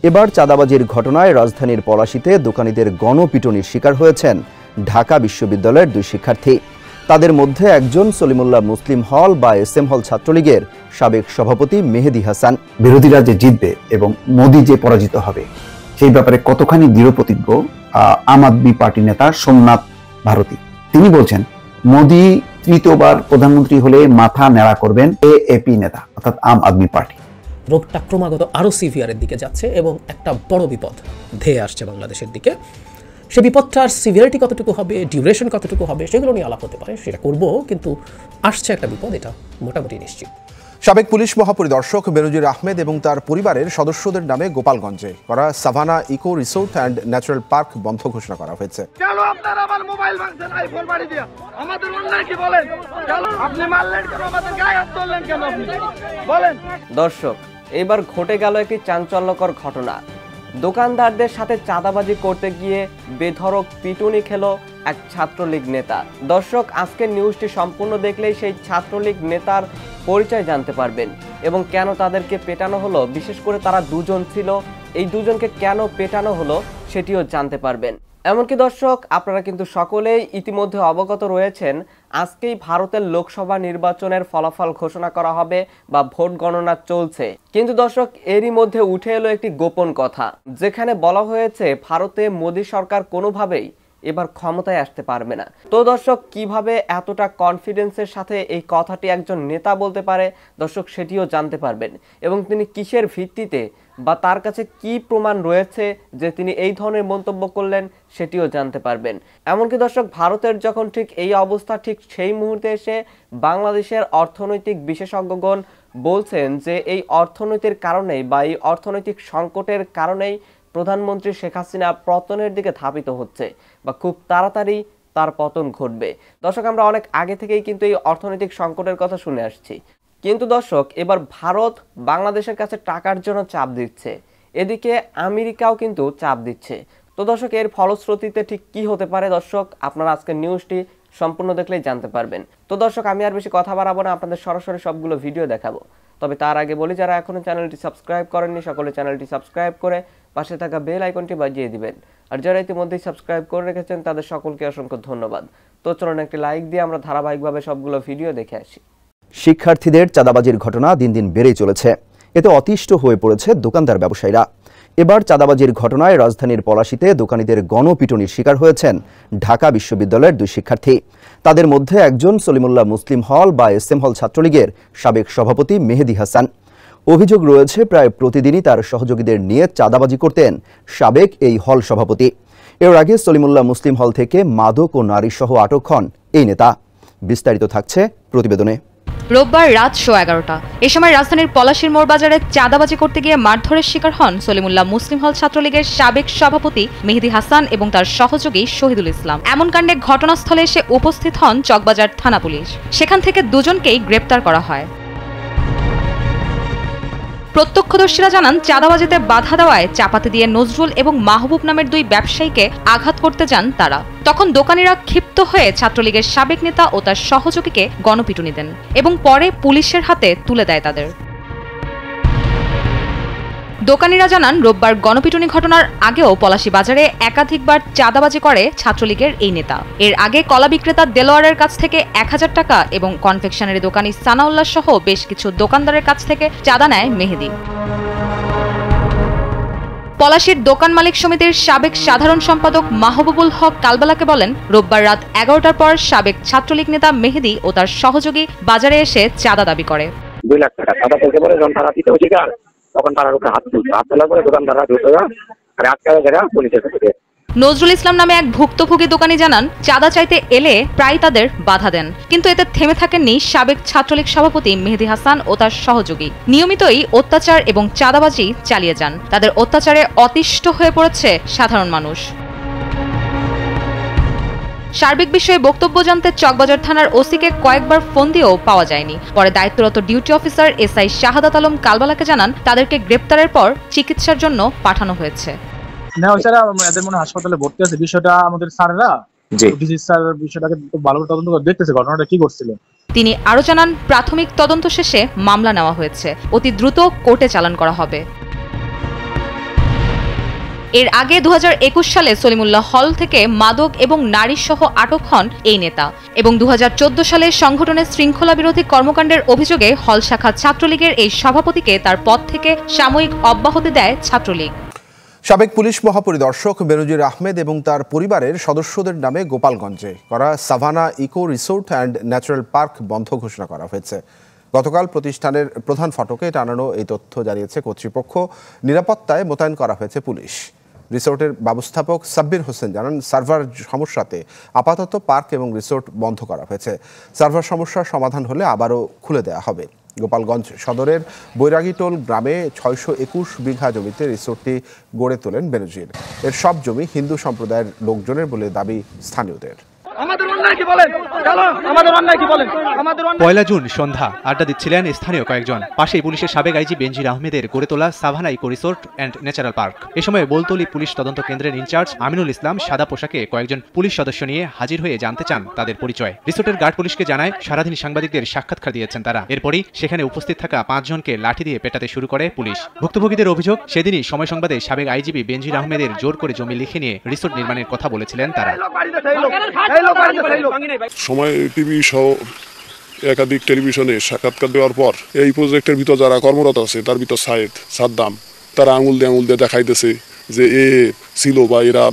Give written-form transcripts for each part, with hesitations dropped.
এবার চাঁদাবাজির ঘটনায় রাজধানীর পলাশীতে দোকানীদের গণপিটুনির শিকার হয়েছেন ঢাকা বিশ্ববিদ্যালয়ের 2 শিক্ষার্থী। তাদের মধ্যে একজন সলিমুল্লাহ মুসলিম হল বা SM হল ছাত্রলীগের সাবেক সভাপতি মেহেদী হাসান। বিরোধীরা যে জিতবে এবং মোদি যে পরাজিত হবে সেই ব্যাপারে কতখানি দৃঢ়প্রতিজ্ঞ আম আদমি পার্টি নেতা সোমনাথ ভারতী। তিনি বলছেন মোদি তৃতীয়বার প্রধানমন্ত্রী হলে মাথা নেড়া করবেন AAP নেতা অর্থাৎ আম আদমি পার্টি। রোগটা ক্রমাগত আরও সিভিয়ারের দিকে যাচ্ছে এবং একটা বড় বিপদ ধেয়ে আসছে বাংলাদেশের দিকে। সে বিপদটার সিভিয়ারিটি কতটুকু হবে, ডিউরেশন কতটুকু হবে, সেগুলো নিয়ে আলাপ হতে পারে, সেটা করবো, কিন্তু আসছে একটা বিপদ, এটা মোটামুটি নিশ্চিত। সাবেক পুলিশ মহাপরিদর্শক বেনজির আহমেদ এবং তার পরিবারের সদস্যদের নামে গোপালগঞ্জে করা Savanna eco resort and natural park বন্ধ ঘোষণা করা হয়েছে। কেন আপনারা আমার মোবাইল ভাঙছেন আইফোন বাড়ি দিয়ে? আমাদের অন্যায় কি বলেন? কেন আপনি মারলেন, কেন আমাদের গায়ে হাত তুললেন, কেন আপনি বলেন? দর্শক, এবার ঘটে গেল একটি চাঞ্চল্যকর ঘটনা। দোকানদারদের সাথে চাঁদাবাজি করতে গিয়ে বেধড়ক পিটুনি খেলো এক ছাত্রলীগ নেতা। দর্শক, আজকের নিউজটি সম্পূর্ণ দেখলেই সেই ছাত্রলীগ নেতার পরিচয় জানতে পারবেন এবং কেন তাদেরকে পেটানো হলো, বিশেষ করে তারা দুজন ছিল, এই দুজনকে কেন পেটানো হলো সেটিও জানতে পারবেন। এমনকি দর্শক, আপনারা কিন্তু সকলেই ইতিমধ্যে অবগত রয়েছেন আজকেই ভারতের লোকসভা নির্বাচনের ফলাফল ঘোষণা করা হবে বা ভোট গণনা চলছে। কিন্তু দর্শক, এরই মধ্যে উঠে এলো একটি গোপন কথা, যেখানে বলা হয়েছে ভারতে মোদী সরকার কোনোভাবেই এবার ক্ষমতায় আসতে পারবে না। তো দর্শক, কিভাবে এতটা কনফিডেন্সের সাথে এই কথাটি একজন নেতা বলতে পারে দর্শক, সেটিও জানতে পারবেন এবং তিনি কিসের ভিত্তিতে বা তার কাছে কি প্রমাণ রয়েছে যে তিনি এই ধরনের মন্তব্য করলেন সেটিও জানতে পারবেন। এমনকি দর্শক, ভারতের যখন ঠিক এই অবস্থা, ঠিক সেই মুহূর্তে এসে বাংলাদেশের অর্থনৈতিক বিশেষজ্ঞগণ বলছেন যে এই অর্থনীতির কারণেই বা এই অর্থনৈতিক সংকটের কারণেই প্রধানমন্ত্রী শেখ হাসিনা পতনের দিকে ধাবিত হচ্ছে বা খুব তাড়াতাড়ি তার পতন ঘটবে। দর্শক, আমরা অনেক আগে থেকেই কিন্তু এই অর্থনৈতিক সংকটের কথা শুনে আসছি। কিন্তু দর্শক, এবার ভারত বাংলাদেশের কাছে টাকার জন্য চাপ দিচ্ছে, এদিকে আমেরিকাও কিন্তু চাপ দিচ্ছে। তো দর্শক, এর ফলশ্রুতিতে ঠিক কি হতে পারে দর্শক, আপনারা আজকের নিউজটি সম্পূর্ণ দেখলেই জানতে পারবেন। তো দর্শক, আমি আর বেশি কথা বাড়াবো না, আপনাদের সরাসরি সবগুলো ভিডিও দেখাবো। তবে তার আগে বলি, যারা এখনো চ্যানেলটি সাবস্ক্রাইব করেননি সকলে চ্যানেলটি সাবস্ক্রাইব করে পাশে থাকা বেল আইকনটি বাজিয়ে দিবেন। আর যারা ইতিমধ্যেই সাবস্ক্রাইব করে রেখেছেন তাদের সকলকে অসংখ্য ধন্যবাদ। তো চলুন একটি লাইক দিয়ে আমরা ধারাবাহিকভাবে সবগুলো ভিডিও দেখে আসি। শিক্ষার্থীদের চাঁদাবাজির ঘটনা দিন দিন বেড়েই চলেছে, এতে অতিষ্ঠ হয়ে পড়েছে দোকানদার ব্যবসায়ীরা। এবার চাঁদাবাজির ঘটনায় রাজধানীর পলাশীতে দোকানীদের গণপিটুনির শিকার হয়েছেন ঢাকা বিশ্ববিদ্যালয়ের 2 শিক্ষার্থী। তাদের মধ্যে একজন সলিমুল্লাহ মুসলিম হল বা SM হল ছাত্রলীগের সাবেক সভাপতি মেহেদী হাসান। অভিযোগ রয়েছে প্রায় প্রতিদিনই তার সহযোগীদের নিয়ে চাঁদাবাজি করতেন সাবেক এই হল সভাপতি। এর আগে সলিমুল্লাহ মুসলিম হল থেকে মাদক ও নারী সহ আটক হন এই নেতা। বিস্তারিত থাকছে প্রতিবেদনে। রোববার রাত 11:30 এ সময় রাজধানীর পলাশীর মোড় বাজারে চাঁদাবাজি করতে গিয়ে মারধরের শিকার হন সলিমুল্লাহ মুসলিম হল ছাত্রলীগের সাবেক সভাপতি মেহেদী হাসান এবং তার সহযোগী শহীদুল ইসলাম। এমন কাণ্ডে ঘটনাস্থলে এসে উপস্থিত হন চকবাজার থানা পুলিশ। সেখান থেকে দুজনকেই গ্রেপ্তার করা হয়। প্রত্যক্ষদর্শীরা জানান, চাঁদাবাজিতে বাধা দেওয়ায় চাপাতি দিয়ে নজরুল এবং মাহবুব নামের 2 ব্যবসায়ীকে আঘাত করতে যান তারা। তখন দোকানিরা ক্ষিপ্ত হয়ে ছাত্রলীগের সাবেক নেতা ও তার সহযোগীকে গণপিটুনি দেন এবং পরে পুলিশের হাতে তুলে দেয় তাদের। দোকানিরা জানান, রোববার গণপিটুনি ঘটনার আগেও পলাশী বাজারে একাধিকবার চাঁদাবাজি করে ছাত্রলীগের এই নেতা। এর আগে কলা বিক্রেতা দেলোয়ারের কাছ থেকে 1000 টাকা এবং কনফেকশনারি দোকানি সানাউল্লাহ সহ বেশ কিছু দোকানদারের কাছ থেকে চাঁদা নেয় মেহেদী। পলাশীর দোকান মালিক সমিতির সাবেক সাধারণ সম্পাদক মাহবুবুল হক কালবালাকে বলেন, রোববার রাত 11টার পর সাবেক ছাত্রলীগ নেতা মেহেদী ও তার সহযোগী বাজারে এসে চাঁদা দাবি করে। 2 লাখ টাকা চাঁদা পেতে বলে যখন তারা দিতে অধিকার, তখন তারা উপরে হাত তোলার পরে দোকানদাররা দ্রুত আর আটকা জায়গা পুলিশের কাছে। নজরুল ইসলাম নামে এক ভুক্তভোগী দোকানি জানান, চাঁদা চাইতে এলে প্রায় তাদের বাধা দেন, কিন্তু এতে থেমে থাকেননি সাবেক ছাত্রলীগ সভাপতি মেহেদী হাসান ও তার সহযোগী। নিয়মিতই অত্যাচার এবং চাঁদাবাজি চালিয়ে যান। তাদের অত্যাচারে অতিষ্ঠ হয়ে পড়েছে সাধারণ মানুষ। সার্বিক বিষয়ে বক্তব্য জানতে চকবাজার থানার ওসিকে কয়েকবার ফোন দিয়েও পাওয়া যায়নি। পরে দায়িত্বরত ডিউটি অফিসার SI শাহাদাত আলম কালবালাকে জানান, তাদেরকে গ্রেপ্তারের পর চিকিৎসার জন্য পাঠানো হয়েছে। এদের মনে হাসপাতালে ভর্তি আছে, বিষয়টা আমাদের স্যাররা ডিসি স্যার বিষয়টাকে ভালো করে তদন্ত করে দেখতেছে ঘটনাটা কি করছিল। তিনি আরো জানান, প্রাথমিক তদন্ত শেষে মামলা নেওয়া হয়েছে, অতি দ্রুত কোর্টে চালান করা হবে। এর আগে 2021 সালে সলিমুল্লাহ হল থেকে মাদক এবং নারী সহ আটক হন এই নেতা এবং 2014 সালে সংগঠনের শৃঙ্খলা বিরোধী কর্মকাণ্ডের অভিযোগে হল শাখা ছাত্রলীগের এই সভাপতিকে তার পদ থেকে সাময়িক অব্যাহতি দেয় ছাত্রলীগ। সাবেক পুলিশ মহাপরিদর্শক বেনজির আহমেদ এবং তার পরিবারের সদস্যদের নামে গোপালগঞ্জে করা Savanna eco resort and natural park বন্ধ ঘোষণা করা হয়েছে। গতকাল প্রতিষ্ঠানের প্রধান ফটকে টানানো এই তথ্য জানিয়েছে কর্তৃপক্ষ। নিরাপত্তায় মোতায়েন করা হয়েছে পুলিশ। রিসোর্টের ব্যবস্থাপক সাব্বির হোসেন জানান, সার্ভার সমস্যাতে আপাতত পার্ক এবং রিসোর্ট বন্ধ করা হয়েছে। সার্ভার সমস্যার সমাধান হলে আবারও খুলে দেওয়া হবে। গোপালগঞ্জ সদরের বৈরাগীটোল গ্রামে 621 বিঘা জমিতে রিসোর্টটি গড়ে তোলেন বেনজির। এর সব জমি হিন্দু সম্প্রদায়ের লোকজনের বলে দাবি স্থানীয়দের। আমাদের অন্যায় কি বলেন? আমাদের অন্যায় কি বলেন? আমাদের 1 জুন সন্ধ্যা আড্ডা দিচ্ছিলেন স্থানীয় কয়েকজন। পাশেই পুলিশের সাবেক আইজি বেনজির আহমেদের গড়ে তোলা Savanna eco resort and natural Park. এ সময় বোলতলি পুলিশ তদন্ত কেন্দ্রের ইনচার্জ আমিনুল ইসলাম সাদা পোশাকে কয়েকজন পুলিশ সদস্য নিয়ে হাজির হয়ে জানতে চান তাদের পরিচয়। রিসোর্টের গার্ড পুলিশকে জানায় সারাদিন সাংবাদিকদের সাক্ষাৎকার দিয়েছেন তারা। এরপরই সেখানে উপস্থিত থাকা 5 জনকে লাঠি দিয়ে পেটাতে শুরু করে পুলিশ। ভুক্তভোগীদের অভিযোগ, সেদিনই সময় সংবাদে সাবেক আইজিপি বেনজির আহমেদের জোর করে জমি লিখে নিয়ে রিসোর্ট নির্মাণের কথা বলেছিলেন তারা। সময় টিভি সহ একাধিক টেলিভিশনে সাক্ষাৎকার দেওয়ার পর এই প্রজেক্টের ভিতর যারা কর্মরত আছে তার ভিতর সায়েদ সাদ্দাম তারা আঙুল দিয়ে দেখাইতেছে যে এ ছিল বা এরা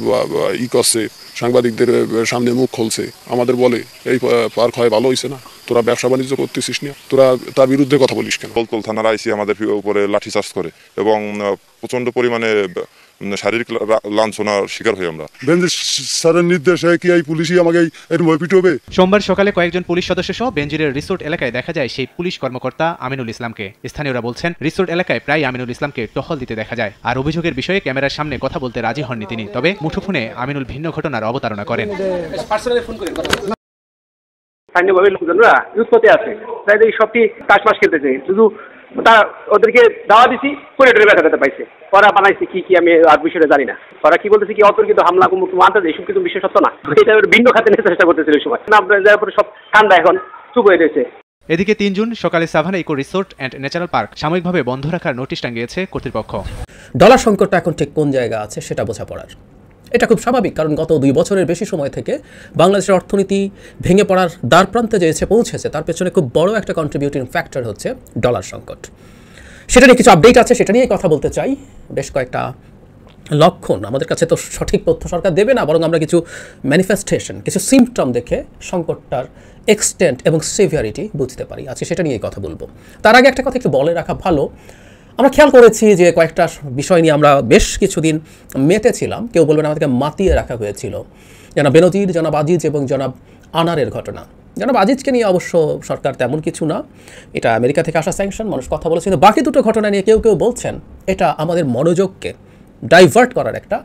ই করছে, সাংবাদিকদের সামনে মুখ খুলছে। আমাদের বলে এই পার্ক হয় ভালো হয়েছে না, তোরা ব্যবসা বাণিজ্য করতেছিস না, তোরা তার বিরুদ্ধে কথা বলিস কেন? বলতল থানার আইসি আমাদের উপরে লাঠিচার্জ করে এবং প্রচন্ড পরিমাণে শারীরিক লাঞ্ছনার শিকার হই আমরা। বেনজির স্যারের নির্দেশে কি এই পুলিশই আমাকে এরকম পিটবে? সোমবার সকালে কয়েকজন পুলিশ সদস্য সহ বেনজিরের রিসোর্ট এলাকায় দেখা যায় সেই পুলিশ কর্মকর্তা আমিনুল ইসলামকে। স্থানীয়রা বলছেন, রিসোর্ট এলাকায় প্রায় আমিনুল ইসলামকে টহল দিতে দেখা যায়। আর অভিযোগের বিষয়ে ক্যামেরার সামনে কথা বলতে রাজি হননি তিনি। তবে মুঠোফোনে আমিনুল ভিন্ন ঘটনার অবতারণা করেন। স্থানীয়ভাবে লোকজনরা ইউজ করতে আছে, তাই এই সবটি চাষবাস খেলতেছে। শুধু তারা ওদেরকে দাওয়া দিছি, করে ব্যথা পাইছে। ওরা বানাইছে কি আমি আর বিষয়টা জানি না। ওরা কি বলতেছে কি অতর্কিত হামলা আনতে এইসব কিন্তু বিষয় সত্য না। এটা ভিন্ন খাতে নিয়ে চেষ্টা করতেছিল এই সময়। আপনার পরে সব ঠান্ডা এখন চুপ হয়ে রয়েছে। এদিকে 3 জুন সকালে Savanna eco resort and natural park সাময়িকভাবে বন্ধ রাখার নোটিশ টাঙিয়েছে কর্তৃপক্ষ। ডলার সংকটটা এখন ঠিক কোন জায়গা আছে সেটা বোঝাপড়ার। এটা খুব স্বাভাবিক, কারণ গত 2 বছরের বেশি সময় থেকে বাংলাদেশের অর্থনীতি ভেঙে পড়ার দ্বারপ্রান্তে যে পৌঁছেছে তার পেছনে খুব বড় একটা কন্ট্রিবিউটিং ফ্যাক্টর হচ্ছে ডলার সংকট। সেটা নিয়ে কিছু আপডেট আছে, সেটা নিয়ে কথা বলতে চাই। বেশ কয়েকটা লক্ষণ আমাদের কাছে তো সঠিক তথ্য সরকার দেবে না, বরং আমরা কিছু ম্যানিফেস্টেশন, কিছু সিমটম দেখে সংকটটার এক্সটেন্ট এবং সিভিয়ারিটি বুঝতে পারি। আজকে সেটা নিয়ে কথা বলবো। তার আগে একটা কথা একটু বলে রাখা ভালো। আমরা খেয়াল করেছি যে কয়েকটা বিষয় নিয়ে আমরা বেশ কিছুদিন মেতেছিলাম, কেউ বলবেন আমাদেরকে মাতিয়ে রাখা হয়েছিল। জনাব বেনজির, জনাব আজিজ এবং জনাব আনারের ঘটনা। জনাব আজিজকে নিয়ে অবশ্য সরকার তেমন কিছু না, এটা আমেরিকা থেকে আসা স্যাংশন, মানুষ কথা বলেছে। কিন্তু বাকি দুটো ঘটনা নিয়ে কেউ বলছেন এটা আমাদের মনোযোগকে ডাইভার্ট করার একটা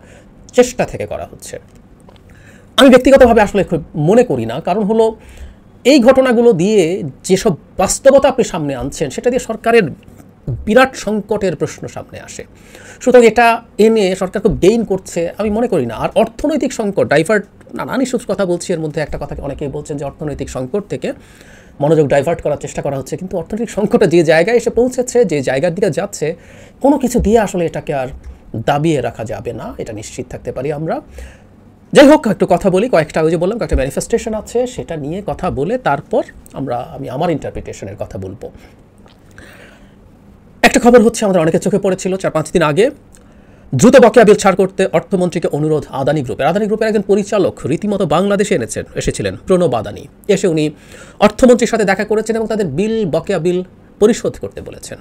চেষ্টা থেকে করা হচ্ছে। আমি ব্যক্তিগতভাবে আসলে খুব মনে করি না, কারণ হলো এই ঘটনাগুলো দিয়ে যেসব বাস্তবতা আপনি সামনে আনছেন সেটা দিয়ে সরকারের বিরাট সংকটের প্রশ্ন সামনে আসে। সুতরাং এটা এনে সরকার খুব গেইন করছে আমি মনে করি না। আর অর্থনৈতিক সংকট ডাইভার্ট, নানান ইস্যুর কথা বলছি, এর মধ্যে একটা কথা অনেকেই বলছেন যে অর্থনৈতিক সংকট থেকে মনোযোগ ডাইভার্ট করার চেষ্টা করা হচ্ছে, কিন্তু অর্থনৈতিক সংকটে যে জায়গায় এসে পৌঁছেছে, যে জায়গার দিকে যাচ্ছে, কোনো কিছু দিয়ে আসলে এটাকে আর দাবিয়ে রাখা যাবে না, এটা নিশ্চিত থাকতে পারি আমরা। যাই হোক, একটু কথা বলি। কয়েকটা ওই যে বললাম কয়েকটা ম্যানিফেস্টেশন আছে, সেটা নিয়ে কথা বলে তারপর আমি আমার ইন্টারপ্রিটেশনের কথা বলবো। একটা খবর হচ্ছে আমাদের অনেকের চোখে পড়েছিল 4-5 দিন আগে, দ্রুত বকেয়া বিল ছাড় করতে অর্থমন্ত্রীকে অনুরোধ আদানি গ্রুপের একজন পরিচালক রীতিমতো বাংলাদেশে এসেছিলেন প্রণব আদানি। এসে উনি অর্থমন্ত্রীর সাথে দেখা করেছেন এবং তাদের বকেয়া বিল পরিশোধ করতে বলেছেন।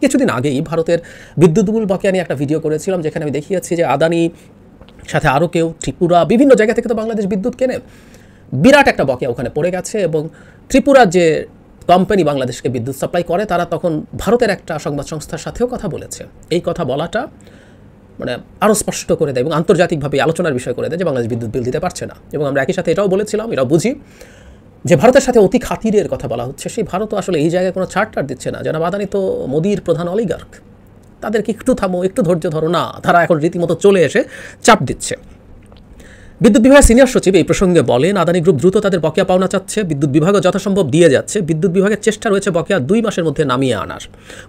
কিছুদিন আগেই ভারতের বিদ্যুৎ বিল বকেয়া নিয়ে একটা ভিডিও করেছিলাম, যেখানে আমি দেখিয়েছি যে আদানি সাথে আরও কেউ, ত্রিপুরা, বিভিন্ন জায়গা থেকে তো বাংলাদেশ বিদ্যুৎ কেনে, বিরাট একটা বকেয়া ওখানে পড়ে গেছে। এবং ত্রিপুরার যে কোম্পানি বাংলাদেশকে বিদ্যুৎ সাপ্লাই করে, তারা তখন ভারতের একটা সংবাদ সংস্থার সাথেও কথা বলেছে। এই কথা বলাটা মানে আরও স্পষ্ট করে দেয় এবং আন্তর্জাতিকভাবে আলোচনার বিষয় করে দেয় যে বাংলাদেশ বিদ্যুৎ বিল দিতে পারছে না। এবং আমরা একই সাথে এটাও বলেছিলাম, এটাও বুঝি যে ভারতের সাথে অতি খাতিরের কথা বলা হচ্ছে, সেই ভারতও আসলে এই জায়গায় কোনো ছাড় দিচ্ছে না। জনাব আদানি তো মোদির প্রধান অলিগার্ক, তাদেরকে একটু থামো, একটু ধৈর্য ধরো না, তারা এখন রীতিমতো চলে এসে চাপ দিচ্ছে। বিদ্যুৎ বিভাগের সিনিয়র সচিব এই প্রসঙ্গে বলেন, আদানি গ্রুপ দ্রুত তাদের বকেয়া পাওনা চাচ্ছে, বিদ্যুৎ বিভাগও যথাসম্ভব দিয়ে যাচ্ছে। বিদ্যুৎ বিভাগের চেষ্টা রয়েছে বকেয়া 2 মাসের মধ্যে নামিয়ে আনার।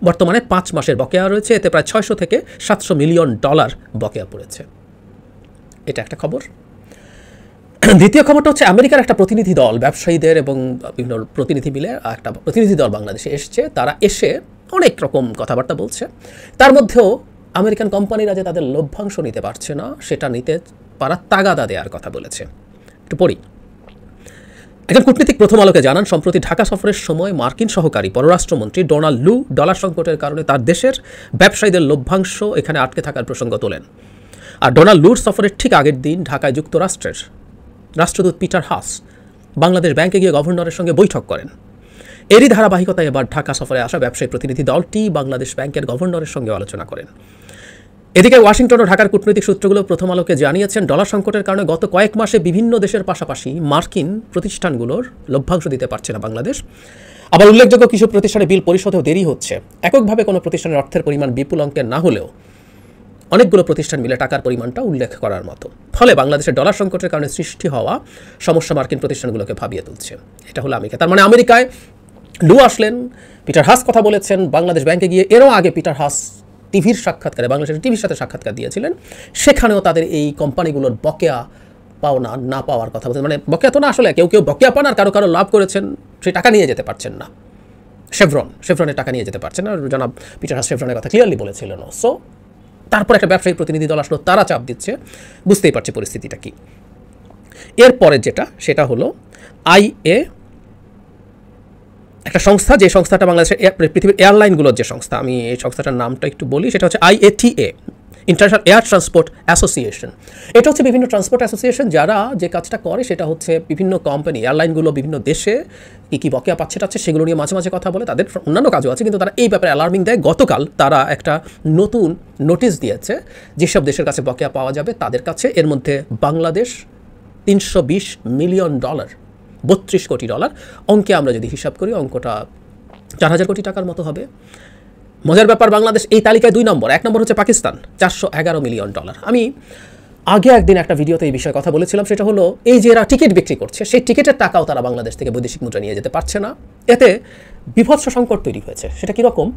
বর্তমানে 5 মাসের বকেয়া রয়েছে, এতে প্রায় $600 থেকে $700 মিলিয়ন বকেয়া পড়েছে। এটা একটা খবর। দ্বিতীয় খবরটা হচ্ছে আমেরিকার একটা প্রতিনিধি দল, ব্যবসায়ীদের এবং বিভিন্ন প্রতিনিধি মিলে একটা প্রতিনিধি দল বাংলাদেশে এসছে। তারা এসে অনেক রকম কথাবার্তা বলছে। তার মধ্যেও আমেরিকান কোম্পানিরা যে তাদের লভ্যাংশ নিতে পারছে না, সেটা নিতে পারার তাগাদা দেওয়ার কথা বলেছে। একটু পড়ি। একজন কূটনীতিক প্রথম আলোকে জানান, সম্প্রতি ঢাকা সফরের সময় মার্কিন সহকারী পররাষ্ট্রমন্ত্রী ডোনাল্ড লু ডলার সংকটের কারণে তার দেশের ব্যবসায়ীদের লভ্যাংশ এখানে আটকে থাকার প্রসঙ্গ তোলেন। আর ডোনাল্ড লুর সফরের ঠিক আগের দিন ঢাকায় যুক্তরাষ্ট্রের রাষ্ট্রদূত পিটার হাস বাংলাদেশ ব্যাংকে গিয়ে গভর্নরের সঙ্গে বৈঠক করেন। এরই ধারাবাহিকতায় এবার ঢাকা সফরে আসা ব্যবসায়ী প্রতিনিধি দলটি বাংলাদেশ ব্যাংকের গভর্নরের সঙ্গে আলোচনা করেন। এদিকে ওয়াশিংটন ও ঢাকার কূটনৈতিক সূত্রগুলো প্রথম আলোকে জানিয়েছেন, ডলার সংকটের কারণে গত কয়েক মাসে বিভিন্ন দেশের পাশাপাশি মার্কিন প্রতিষ্ঠানগুলোর লভ্যাংশ দিতে পারছে না বাংলাদেশ। আবার উল্লেখযোগ্য কিছু প্রতিষ্ঠানে বিল পরিশোধেও দেরি হচ্ছে। এককভাবে কোনো প্রতিষ্ঠানের অর্থের পরিমাণ বিপুল অঙ্কের না হলেও অনেকগুলো প্রতিষ্ঠান মিলে টাকার পরিমাণটা উল্লেখ করার মতো। ফলে বাংলাদেশের ডলার সংকটের কারণে সৃষ্টি হওয়া সমস্যা মার্কিন প্রতিষ্ঠানগুলোকে ভাবিয়ে তুলছে। এটা হলো আমেরিকা। তার মানে আমেরিকায় লু আসলেন, পিটার হাস কথা বলেছেন বাংলাদেশ ব্যাংকে গিয়ে। এরও আগে পিটার হাস টিভির সাক্ষাৎকারে, বাংলাদেশের টিভির সাথে সাক্ষাৎকার দিয়েছিলেন। সেখানেও তাদের এই কোম্পানিগুলোর বকেয়া পাওনা না পাওয়ার কথা বলছেন। মানে বকেয়া তো না, আসলে কেউ কেউ বকেয়া পান আর কারো কারো লাভ করেছেন, সেই টাকা নিয়ে যেতে পারছেন না। শেভরনের টাকা নিয়ে যেতে পারছেন না, জনাব পিটার হাস শেভরনের কথা ক্লিয়ারলি বলেছিলেন। সো তারপর একটা ব্যবসায়ী প্রতিনিধি দল আসলো, তারা চাপ দিচ্ছে, বুঝতেই পারছে পরিস্থিতিটা কি। এরপরে সেটা হলো আইএ, একটা সংস্থা, যে সংস্থাটা বাংলাদেশের পৃথিবীর এয়ারলাইনগুলোর যে সংস্থা, আমি এই সংস্থাটার নামটা একটু বলি, সেটা হচ্ছে IATA, international air transport association. এটা হচ্ছে বিভিন্ন ট্রান্সপোর্ট অ্যাসোসিয়েশন যারা যে কাজটা করে সেটা হচ্ছে বিভিন্ন কোম্পানি, এয়ারলাইনগুলো বিভিন্ন দেশে কী বকেয়া পাচ্ছে সেগুলো নিয়ে মাঝে মাঝে কথা বলে। তাদের অন্যান্য কাজও আছে, কিন্তু তারা এই ব্যাপারে অ্যালার্মিং দেয়। গতকাল তারা একটা নতুন নোটিশ দিয়েছে, যেসব দেশের কাছে বকেয়া পাওয়া যাবে তাদের কাছে। এর মধ্যে বাংলাদেশ $320 মিলিয়ন, 32 কোটি ডলার। অঙ্কে আমরা যদি হিসাব করি অঙ্কটা 4000 কোটি টাকার মতো হবে। মজার ব্যাপার, বাংলাদেশ এই তালিকায় 2 নম্বর। 1 নম্বর হচ্ছে পাকিস্তান, $411 মিলিয়ন। আমি আগে একদিন একটা ভিডিওতে এই বিষয়ে কথা বলেছিলাম, সেটা হলো এই যে এরা টিকিট বিক্রি করছে, সেই টিকিটের টাকাও তারা বাংলাদেশ থেকে বৈদেশিক মুদ্রা নিয়ে যেতে পারছে না। এতে বিভৎস সংকট তৈরি হয়েছে। সেটা কীরকম?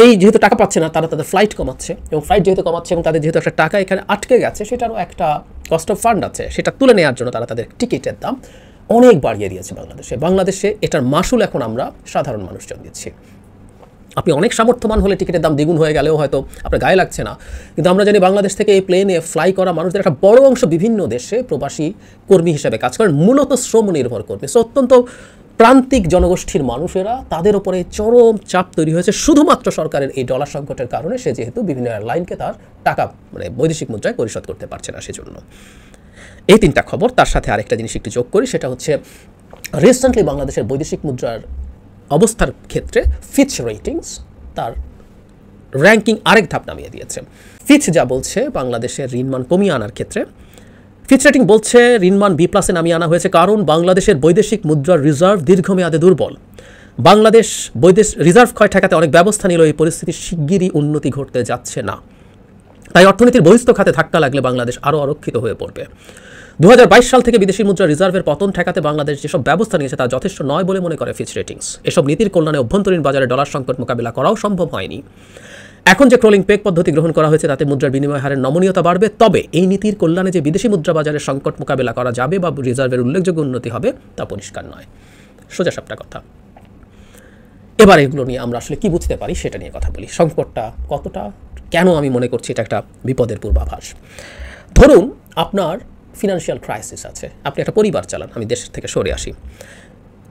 এই যেহেতু টাকা পাচ্ছে না, তারা তাদের ফ্লাইট কমাচ্ছে, এবং ফ্লাইট যেহেতু কমাচ্ছে এবং তাদের যেহেতু একটা টাকা এখানে আটকে গেছে, সেটারও একটা কস্ট অফ ফান্ড আছে, সেটা তুলে নেওয়ার জন্য তারা তাদের টিকিটের দাম অনেক বাড়িয়ে দিয়েছে বাংলাদেশে। এটার মাসুল এখন আমরা সাধারণ মানুষজন দিচ্ছি। আপনি অনেক সামর্থ্যবান হলে টিকিটের দাম দ্বিগুণ হয়ে গেলেও হয়তো আপনার গায়ে লাগছে না, কিন্তু আমরা জানি বাংলাদেশ থেকে এই প্লেনে ফ্লাই করা মানুষদের একটা বড় অংশ বিভিন্ন দেশে প্রবাসী কর্মী হিসেবে কাজ করেন, মূলত শ্রম নির্ভর কর্মী। সো অত্যন্ত প্রান্তিক জনগোষ্ঠীর মানুষেরা, তাদের উপরে চরম চাপ তৈরি হয়েছে শুধুমাত্র সরকারের এই ডলার সংকটের কারণে। সে যেহেতু বিভিন্ন এয়ারলাইনকে তার টাকা বৈদেশিক মুদ্রায় পরিশোধ করতে পারছে না, সেজন্য। এই 3টা খবর। তার সাথে আরেকটা জিনিস একটু যোগ করি, সেটা হচ্ছে রিসেন্টলি বাংলাদেশের বৈদেশিক মুদ্রার অবস্থার ক্ষেত্রে ফিচ রেটিংস তার র্যাঙ্কিং আরেক ধাপ নামিয়ে দিয়েছে। ফিচ যা বলছে বাংলাদেশের ঋণমান কমিয়ে আনার ক্ষেত্রে, ফিচ রেটিং বলছে ঋণমান B+ নামিয়ে আনা হয়েছে কারণ বাংলাদেশের বৈদেশিক মুদ্রার রিজার্ভ দীর্ঘমেয়াদে দুর্বল। বাংলাদেশ রিজার্ভ ক্ষয় ঠেকাতে অনেক ব্যবস্থা নিল, এই পরিস্থিতির শিগগিরই উন্নতি ঘটতে যাচ্ছে না। তাই অর্থনীতির বহিস্থ খাতে ধাক্কা লাগলে বাংলাদেশ আরও অরক্ষিত হয়ে পড়বে। 2022 সাল থেকে বিদেশি মুদ্রা রিজার্ভের পতন ঠেকাতে বাংলাদেশ যেসব ব্যবস্থা নিয়েছে তা যথেষ্ট নয় বলে মনে করে ফিচ রেটিংস। এসব নীতির কল্যাণে অভ্যন্তরীণ বাজারে ডলার সংকট মোকাবিলা করাও সম্ভব হয়নি। এখন যে ক্রলিং পেগ পদ্ধতি গ্রহণ করা হয়েছে তাতে মুদ্রার বিনিময় হারের নমনীয়তা বাড়বে, তবে এই নীতির কল্যাণে যে বিদেশি মুদ্রা বাজারের সংকট মোকাবিলা করা যাবে বা রিজার্ভের উল্লেখযোগ্য উন্নতি হবে তা পরিষ্কার নয়। সোজাসাপটা কথা। এবার এগুলো নিয়ে আমরা আসলে কি বুঝতে পারি সেটা নিয়ে কথা বলি। সংকটটা কতটা, কেন আমি মনে করছি এটা একটা বিপদের পূর্বাভাস। ধরুন আপনার ফিনান্সিয়াল ক্রাইসিস আছে, আপনি একটা পরিবার চালান, আমি দেশ থেকে সরে আসি।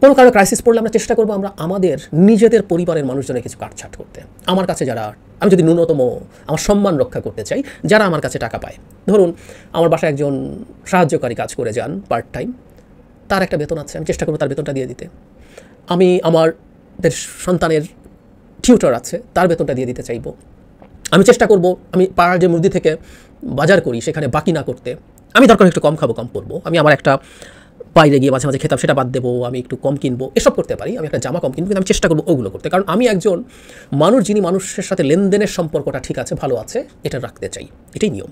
কোনো কারো ক্রাইসিস পড়লে আমরা চেষ্টা করবো আমরা আমাদের নিজেদের পরিবারের মানুষজনের কিছু কাটছাট করতে। আমার কাছে যারা, আমি যদি ন্যূনতম আমার সম্মান রক্ষা করতে চাই, যারা আমার কাছে টাকা পায়, ধরুন আমার বাসায় একজন সাহায্যকারী কাজ করে যান পার্ট টাইম, তার একটা বেতন আছে, আমি চেষ্টা করবো তার বেতনটা দিয়ে দিতে। আমি আমাদের সন্তানের টিউটর আছে, তার বেতনটা দিয়ে দিতে চাইবো। আমি চেষ্টা করব আমি পাড়ার যে মুদি থেকে বাজার করি সেখানে বাকি না করতে। আমি দরকার একটু কম খাবো, কম পরবো, আমি আমার একটা বাইরে গিয়ে মাঝে মাঝে খেতাম সেটা বাদ দেবো, আমি একটু কম কিনবো, এসব করতে পারি। আমি একটা জামা কম কিনবো, কিন্তু আমি চেষ্টা করবো ওগুলো করতে, কারণ আমি একজন মানুষ যিনি মানুষের সাথে লেনদেনের সম্পর্কটা ঠিক আছে, ভালো আছে, এটা রাখতে চাই। এটাই নিয়ম।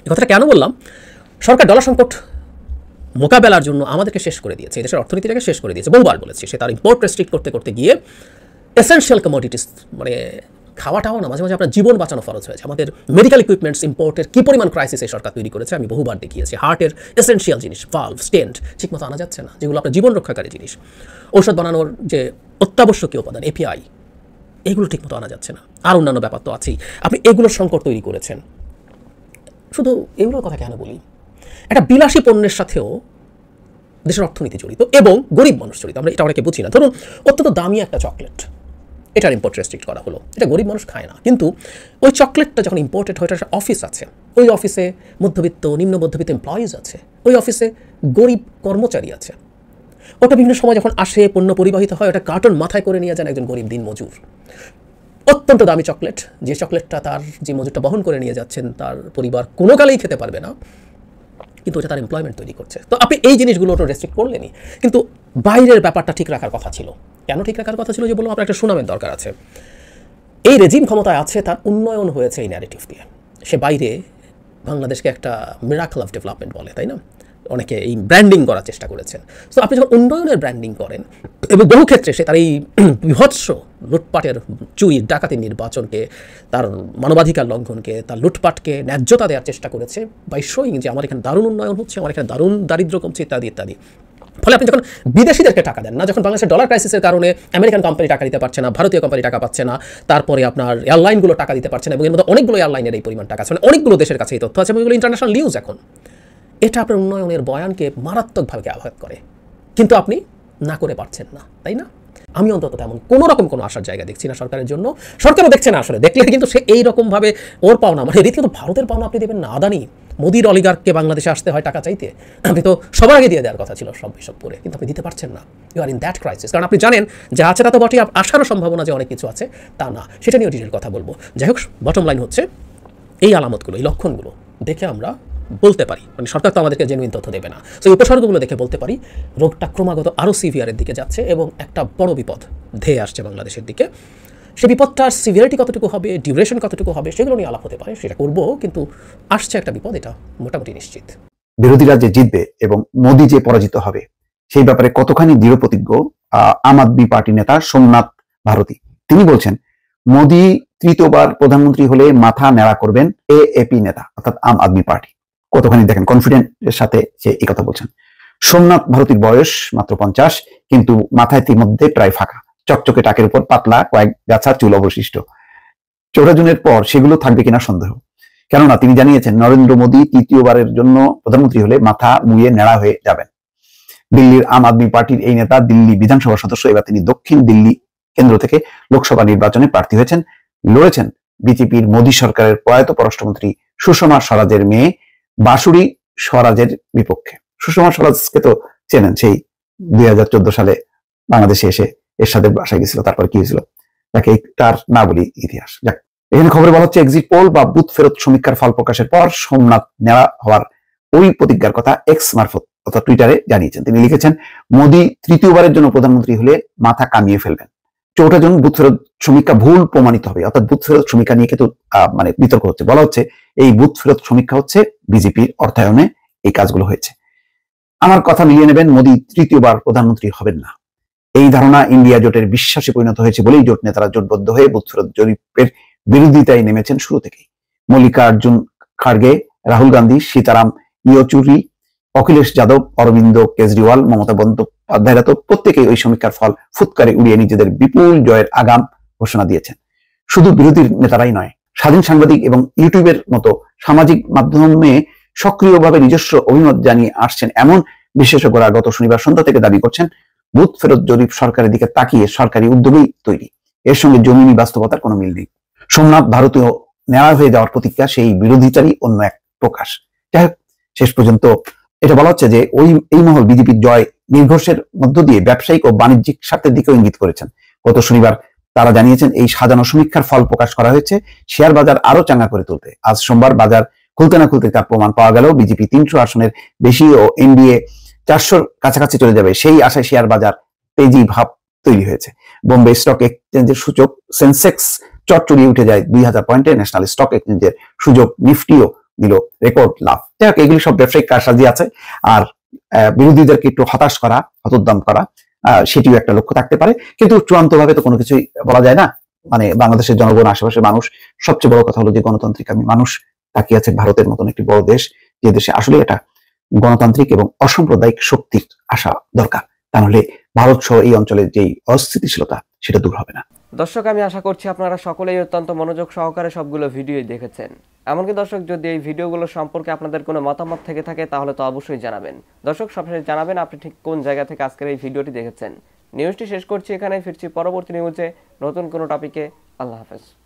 এই কথাটা কেন বললাম? সরকার ডলার সংকট মোকাবেলার জন্য আমাদেরকে শেষ করে দিয়েছে, এই দেশের অর্থনীতিটাকে শেষ করে দিয়েছে। বহুবার বলেছি, সে তার ইম্পোর্ট রেস্ট্রিক্ট করতে করতে গিয়ে এসেনশিয়াল কমোডিটিস মানে খাওয়াটাও না, মাঝে মাঝে আপনার জীবন বাঁচানো ফরজ হয়েছে। আমাদের মেডিকেল ইকুইপমেন্টস ইম্পোর্টের কী পরিমাণ ক্রাইসিস এই সরকার তৈরি করেছে আমি বহুবার দেখিয়েছি। হার্টের এসেনশিয়াল জিনিস, ভালভ, স্টেন্ট ঠিকমতো আনা যাচ্ছে না, যেগুলো আপনার জীবন রক্ষাকারী জিনিস। ঔষধ বানানোর যে অত্যাবশ্যকীয় উপাদান এপিআই, এগুলো ঠিকমতো আনা যাচ্ছে না। আর অন্যান্য ব্যাপার তো আছেই। আপনি এগুলোর সংকট তৈরি করেছেন। শুধু এগুলোর কথা কেন বলি, একটা বিলাসী পণ্যের সাথেও দেশের অর্থনীতি জড়িত এবং গরিব মানুষ জড়িত। আমরা এটা অনেকে বুঝি না। ধরুন অত্যন্ত দামি একটা চকলেট, এটার ইম্পোর্ট রেস্ট্রিক্ট করা হলো, এটা গরিব মানুষ খায় না, কিন্তু ওই চকলেটটা যখন ইম্পোর্টেড হয়, একটা অফিস আছে, ওই অফিসে মধ্যবিত্ত নিম্ন মধ্যবিত্ত এমপ্লয়িজ আছে, ওই অফিসে গরিব কর্মচারী আছে। ওটা বিভিন্ন সময় যখন আসে পণ্য পরিবাহিত হয়, ওটা কার্টন মাথায় করে নিয়ে যান একজন গরিব দিন মজুর। অত্যন্ত দামি চকলেট, যে চকলেটটা তার যে মজুরটা বহন করে নিয়ে যাচ্ছেন তার পরিবার কোনো কালেই খেতে পারবে না, কিন্তু এটা তার এমপ্লয়মেন্ট তৈরি করছে। তো আপনি এই জিনিসগুলো তো রেস্ট্রিক্ট করলেনই, কিন্তু বাইরের ব্যাপারটা ঠিক রাখার কথা ছিল। কেন ঠিক রাখার কথা ছিল? যে বললাম আপনার একটা সুনামের দরকার আছে। এই রেজিম ক্ষমতায় আছে, তার উন্নয়ন হয়েছে এই ন্যারেটিভ দিয়ে। সে বাইরে বাংলাদেশকে একটা মিরাকল অফ ডেভেলপমেন্ট বলে, তাই না? অনেকে এই ব্র্যান্ডিং করার চেষ্টা করেছেন। তো আপনি যখন উন্নয়নের ব্র্যান্ডিং করেন এবং বহু ক্ষেত্রে সে তার এই বিভৎস লুটপাটের চুরি ডাকাতি নির্বাচনকে, তার মানবাধিকার লঙ্ঘনকে, তার লুটপাটকে ন্যায্যতা দেওয়ার চেষ্টা করেছে বাই শোয়িং যে আমার এখানে দারুণ উন্নয়ন হচ্ছে, আমার এখানে দারুণ দারিদ্র্য কমছে ইত্যাদি ইত্যাদি। ফলে আপনি যখন বিদেশিদেরকে টাকা দেন না, যখন বাংলাদেশের ডলার ক্রাইসিসের কারণে আমেরিকান কোম্পানি টাকা দিতে পারছে না, ভারতীয় কোম্পানি টাকা পাচ্ছে না, তারপরে আপনার এয়ারলাইনগুলো টাকা দিতে পারছে না, এবং এর মধ্যে অনেকগুলো এয়ারলাইনের এই পরিমাণ টাকা আছে, মানে অনেকগুলো দেশের কাছে এই তথ্য আছে এবং এগুলো ইন্টারন্যাশনাল নিউজ এখন। এটা আপনার উন্নয়নের বয়ানকে মারাত্মকভাবে আঘাত করে, কিন্তু আপনি না করে পারছেন না, তাই না? আমি অন্তত তেমন কোনো রকম কোনো আশার জায়গা দেখছি না সরকারের জন্য। সরকারও দেখছে না, আসলে দেখলে কিন্তু সে এইরকমভাবে ওর পাওনা, মানে রীতিমতো ভারতের পাওনা আপনি দেবেন না। আদানি মোদির অলিগার্ককে বাংলাদেশে আসতে হয় টাকা চাইতে, আপনি তো সবার আগে দিয়ে দেওয়ার কথা ছিল সব এসব করে, কিন্তু আপনি দিতে পারছেন না। You are in that crisis. কারণ আপনি জানেন যে আছে তা তো বটে, আসারও সম্ভাবনা যে অনেক কিছু আছে তা না, সেটা নিয়েও ডিটেল কথা বলবো। যাই হোক, বটম লাইন হচ্ছে এই আলামতগুলো, এই লক্ষণগুলো দেখে আমরা বলতে পারি, মানে সরকার তো আমাদেরকে জেনুইন তথ্য দেবে না, সেই উপসর্গগুলো দেখে বলতে পারি রোগটা ক্রমাগত আরও সিভিয়ারের দিকে যাচ্ছে এবং একটা বড় বিপদ ধেয়ে আসছে বাংলাদেশের দিকে। সে বিপদটার সিভিয়ারিটি কতটুকু হবে, ডিউরেশন কতটুকু হবে, সেগুলো নিয়ে আলাপ হতে পারে, সেটা করব, কিন্তু আসছে একটা বিপদ, এটা মোটামুটি নিশ্চিত। বিরোধীরা যে জিতবে এবং মোদী যে পরাজিত হবে সেই ব্যাপারে কতখানি দৃঢ় প্রতিজ্ঞ আম আদমি পার্টি নেতা সোমনাথ ভারতী। তিনি বলছেন মোদী তৃতীয়বার প্রধানমন্ত্রী হলে মাথা ন্যাড়া করবেন এএপি নেতা অর্থাৎ আম আদমি পার্টি। কতখানি দেখেন কনফিডেন্টের সাথে সে এই কথা বলছেন। সোমনাথ ভারতীর বয়স মাত্র 50, কিন্তু মাথায় মধ্যে প্রায় ফাঁকা, চকচকে টাকের উপর পাতলা কয়েক গাছা চুল অবশিষ্ট। 14 জুনের পর সেগুলো থাকবে কিনা সন্দেহ, কেননা তিনি জানিয়েছেন নরেন্দ্র মোদী তৃতীয়বারের জন্য প্রধানমন্ত্রী হলে মাথা মুড়িয়ে ন্যাড়া হয়ে যাবেন। দিল্লির আম আদমি পার্টির এই নেতা দিল্লি বিধানসভার সদস্য, এবার তিনি দক্ষিণ দিল্লি কেন্দ্র থেকে লোকসভা নির্বাচনে প্রার্থী হয়েছেন, লড়েছেন বিজেপির মোদী সরকারের প্রয়াত পররাষ্ট্রমন্ত্রী সুষমা স্বরাজের মেয়ে বাসুরি স্বরাজের বিপক্ষে। সুষমা স্বরাজকে তো চেনেন, সেই 2014 সালে বাংলাদেশে এসে এরশাদের বাসায় গেছিল, তারপর কি হয়েছিল তাকে তার না বলি ইতিহাস। যাক, এখানে খবরে বলা হচ্ছে এক্সিট পোল বা বুথ ফেরত সমীক্ষার ফল প্রকাশের পর সোমনাথ নেওয়া হওয়ার ওই প্রতিজ্ঞার কথা এক্স মারফত অর্থাৎ টুইটারে জানিয়েছেন। তিনি লিখেছেন মোদী তৃতীয়বারের জন্য প্রধানমন্ত্রী হলে মাথা কামিয়ে ফেলবেন। 14 জন বুথ ফেরত সমীক্ষা ভুল প্রমাণিত হবে, অর্থাৎ বুথ ফেরত সমীক্ষা নিয়ে কিন্তু মানে বিতর্ক হচ্ছে। বলা হচ্ছে এই বুথ ফেরত সমীক্ষা হচ্ছে বিজেপির অর্থায়নে এই কাজগুলো হয়েছে। আমার কথা মিলিয়ে নেবেন, মোদী তৃতীয়বার প্রধানমন্ত্রী হবেন না। এই ধারণা ইন্ডিয়া জোটের বিশ্বাসে পরিণত হয়েছে বলেই জোট নেতারা জোটবদ্ধ হয়ে বুথ ফেরত জরিপের বিরোধিতায় নেমেছেন শুরু থেকেই। মল্লিকার্জুন খাড়গে, রাহুল গান্ধী, সীতারাম ইয়েচুরি, অখিলেশ যাদব, অরবিন্দ কেজরিওয়াল, মমতা বন্দ্যোপাধ্যায়রা তো প্রত্যেকেই ওই সমীক্ষার ফল ফুৎকারে উড়িয়ে নিজেদের বিপুল জয়ের আগাম ঘোষণা দিয়েছেন। শুধু বিরোধী নেতারাই নয়, স্বাধীন সাংবাদিক এবং ইউটিউবের মতো সামাজিক মাধ্যমে সক্রিয়ভাবে নিজস্ব অভিমত জানিয়ে আসছেন এমন বিশেষজ্ঞরা গত শনিবার সন্ধ্যা থেকে দাবি করছেন বুথ ফেরত জরিপ সরকারের দিকে তাকিয়ে সরকারি উদ্যোগেই তৈরি, এর সঙ্গে জমিনি বাস্তবতার কোনো মিল নেই। সোমনাথ ভারতীয় নেওয়া হয়ে যাওয়ার প্রতিক্রিয়া সেই বিরোধিতারই অন্য এক প্রকাশ। যাই হোক, শেষ পর্যন্ত এটা বলা হচ্ছে যে এই মহল বিজেপির জয় নির্ঘোষের মধ্য দিয়ে ব্যবসায়িক ও বাণিজ্যিক স্বার্থের দিকেও ইঙ্গিত করেছেন। গত শনিবার তারা জানিয়েছেন এই সাজানো সমীক্ষার ফল প্রকাশ করা হয়েছে শেয়ার বাজার আরো চাঙ্গা করে তুলতে। আজ সোমবার বাজার খুলতে না খুলতে তার প্রমাণ পাওয়া গেল। বিজেপি 300 আসনের বেশি ও এনডিএ 400-র কাছাকাছি চলে যাবে, সেই আশায় শেয়ার বাজার তেজি ভাব তৈরি হয়েছে। বোম্বে স্টক এক্সচেঞ্জের সূচক সেন্সেক্স চটচড়িয়ে উঠে যায় 2000 পয়েন্টে। ন্যাশনাল স্টক এক্সচেঞ্জের সূচক নিফটিও দিল রেকর্ড লাভ। যাই হোক, এগুলি সব ব্যবসায়িক কারসাজি আছে, আর বিরোধীদেরকে একটু হতাশ করা, হতোদ্যম করা, সেটিও একটা লক্ষ্য থাকতে পারে, কিন্তু চূড়ান্তভাবে তো কোনো কিছুই বলা যায় না। মানে বাংলাদেশের জনগণ, আশেপাশের মানুষ, সবচেয়ে বড় কথা হলো যে গণতান্ত্রিক আমি মানুষ তাকিয়ে আছে ভারতের মতন একটি বড় দেশ, যে দেশে আসলে এটা গণতান্ত্রিক এবং অসাম্প্রদায়িক শক্তির আসা দরকার, তাহলে ভারত সহ এই অঞ্চলের যেই অস্থিতিশীলতা সেটা দূর হবে না। দর্শক, আমি আশা করছি আপনারা সকলেই অত্যন্ত মনোযোগ সহকারে সবগুলো ভিডিওই দেখেছেন। এমনকি দর্শক, যদি এই ভিডিওগুলো সম্পর্কে আপনাদের কোনো মতামত থেকে থাকে তাহলে তো অবশ্যই জানাবেন। দর্শক, সবশেষে জানাবেন আপনি ঠিক কোন জায়গা থেকে আজকের এই ভিডিওটি দেখেছেন। নিউজটি শেষ করছি এখানে, ফিরছি পরবর্তী নিউজে নতুন কোনো টপিকে। আল্লাহ হাফেজ।